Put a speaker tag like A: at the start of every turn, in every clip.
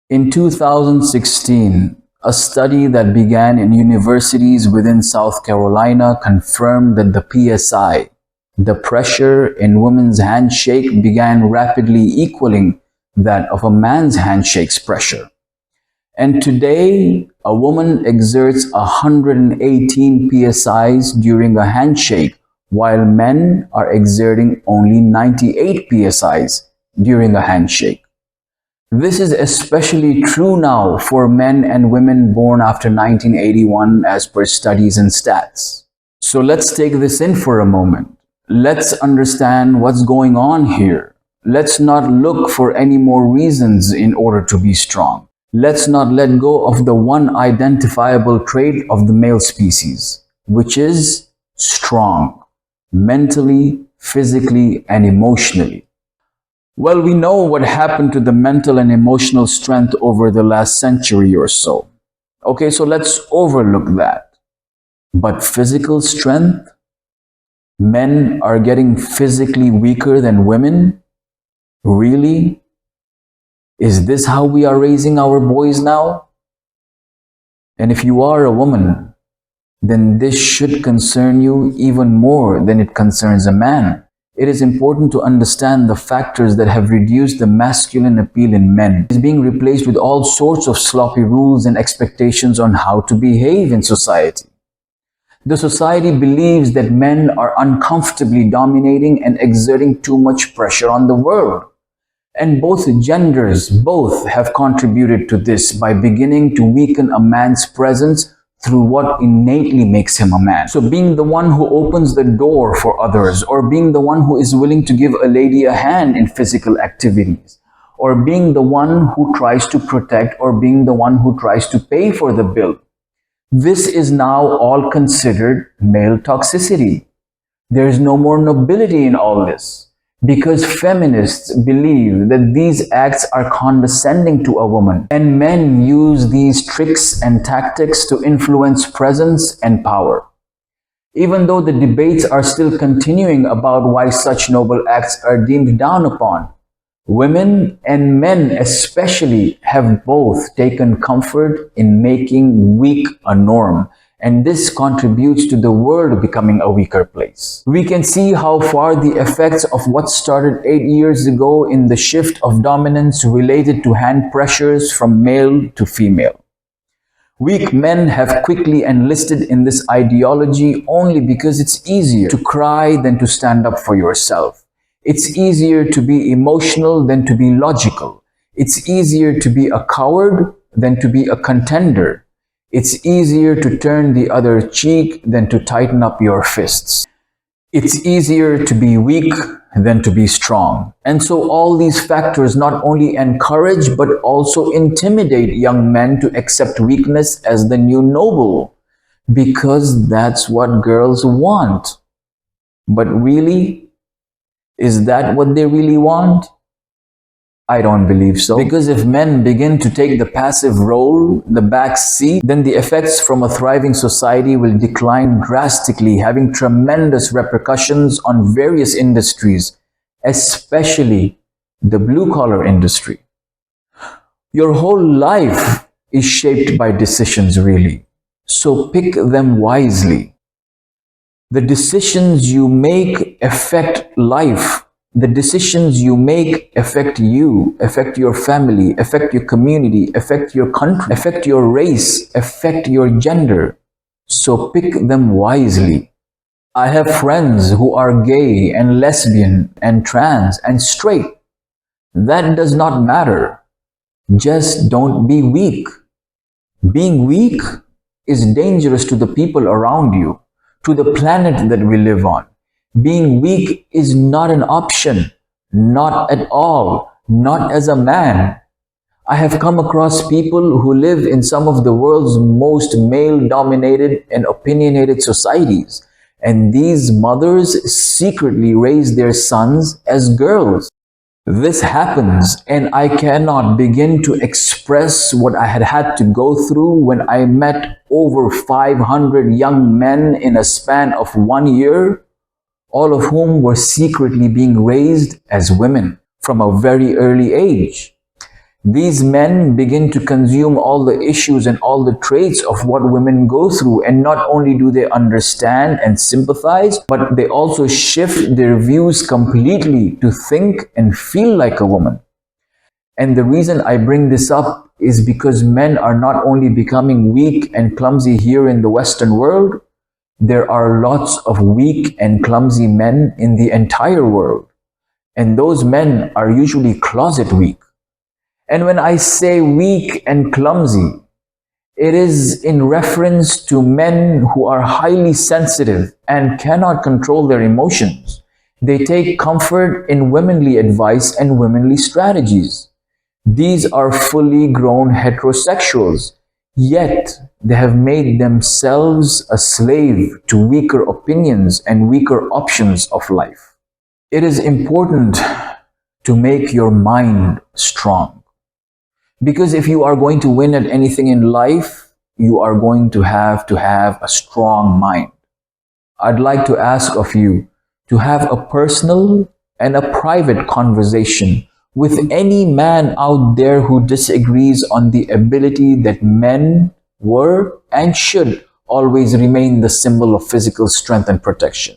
A: In 2016, a study that began in universities within South Carolina confirmed that the PSI, the pressure in women's handshake, began rapidly equaling that of a man's handshake's pressure. And today, a woman exerts 118 PSIs during a handshake, while men are exerting only 98 PSIs during a handshake. This is especially true now for men and women born after 1981 as per studies and stats. So let's take this in for a moment. Let's understand what's going on here. Let's not look for any more reasons in order to be strong. Let's not let go of the one identifiable trait of the male species, which is strong, mentally, physically, and emotionally. Well, we know what happened to the mental and emotional strength over the last century or so. Okay, so let's overlook that. But physical strength? Men are getting physically weaker than women? Really? Is this how we are raising our boys now? And if you are a woman, then this should concern you even more than it concerns a man. It is important to understand the factors that have reduced the masculine appeal in men. It is being replaced with all sorts of sloppy rules and expectations on how to behave in society. The society believes that men are uncomfortably dominating and exerting too much pressure on the world. And both genders, have contributed to this by beginning to weaken a man's presence through what innately makes him a man. So being the one who opens the door for others, or being the one who is willing to give a lady a hand in physical activities, or being the one who tries to protect, or being the one who tries to pay for the bill. This is now all considered male toxicity. There is no more nobility in all this, because feminists believe that these acts are condescending to a woman, and men use these tricks and tactics to influence presence and power. Even though the debates are still continuing about why such noble acts are deemed down upon, women and men especially have both taken comfort in making weak a norm, and this contributes to the world becoming a weaker place. We can see how far the effects of what started 8 years ago in the shift of dominance related to hand pressures from male to female. Weak men have quickly enlisted in this ideology only because it's easier to cry than to stand up for yourself. It's easier to be emotional than to be logical. It's easier to be a coward than to be a contender. It's easier to turn the other cheek than to tighten up your fists. It's easier to be weak than to be strong. And so all these factors not only encourage but also intimidate young men to accept weakness as the new noble, because that's what girls want. But really, is that what they really want? I don't believe so. Because if men begin to take the passive role, the back seat, then the effects from a thriving society will decline drastically, having tremendous repercussions on various industries, especially the blue-collar industry. Your whole life is shaped by decisions, really. So pick them wisely. The decisions you make affect life. The decisions you make affect you, affect your family, affect your community, affect your country, affect your race, affect your gender. So pick them wisely. I have friends who are gay and lesbian and trans and straight. That does not matter. Just don't be weak. Being weak is dangerous to the people around you, to the planet that we live on. Being weak is not an option, not at all, not as a man. I have come across people who live in some of the world's most male-dominated and opinionated societies, and these mothers secretly raise their sons as girls. This happens, and I cannot begin to express what I had to go through when I met over 500 young men in a span of 1 year, all of whom were secretly being raised as women from a very early age. These men begin to consume all the issues and all the traits of what women go through, and not only do they understand and sympathize, but they also shift their views completely to think and feel like a woman. And the reason I bring this up is because men are not only becoming weak and clumsy here in the Western world, there are lots of weak and clumsy men in the entire world. And those men are usually closet weak. And when I say weak and clumsy, it is in reference to men who are highly sensitive and cannot control their emotions. They take comfort in womanly advice and womanly strategies. These are fully grown heterosexuals, yet they have made themselves a slave to weaker opinions and weaker options of life. It is important to make your mind strong. Because if you are going to win at anything in life, you are going to have a strong mind. I'd like to ask of you to have a personal and a private conversation with any man out there who disagrees on the ability that men were and should always remain the symbol of physical strength and protection.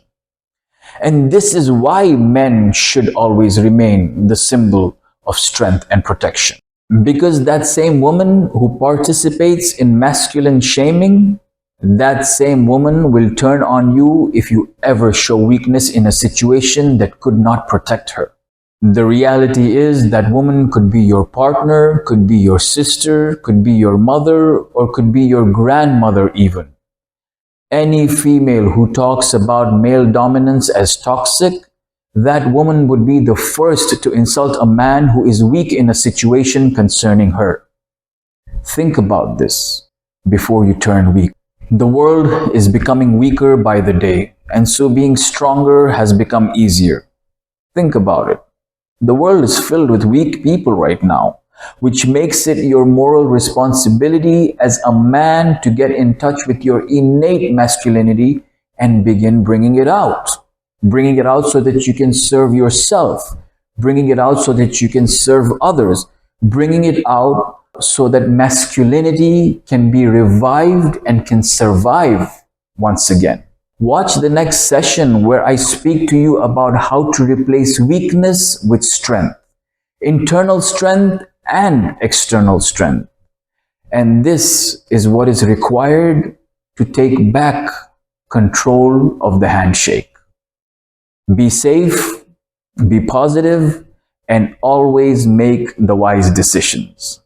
A: And this is why men should always remain the symbol of strength and protection. Because that same woman who participates in masculine shaming, that same woman will turn on you if you ever show weakness in a situation that could not protect her. The reality is that woman could be your partner, could be your sister, could be your mother, or could be your grandmother even. Any female who talks about male dominance as toxic, that woman would be the first to insult a man who is weak in a situation concerning her. Think about this before you turn weak. The world is becoming weaker by the day, and so being stronger has become easier. Think about it. The world is filled with weak people right now, which makes it your moral responsibility as a man to get in touch with your innate masculinity and begin bringing it out. Bringing it out so that you can serve yourself. Bringing it out so that you can serve others. Bringing it out so that masculinity can be revived and can survive once again. Watch the next session where I speak to you about how to replace weakness with strength. Internal strength and external strength. And this is what is required to take back control of the handshake. Be safe, be positive, and always make the wise decisions.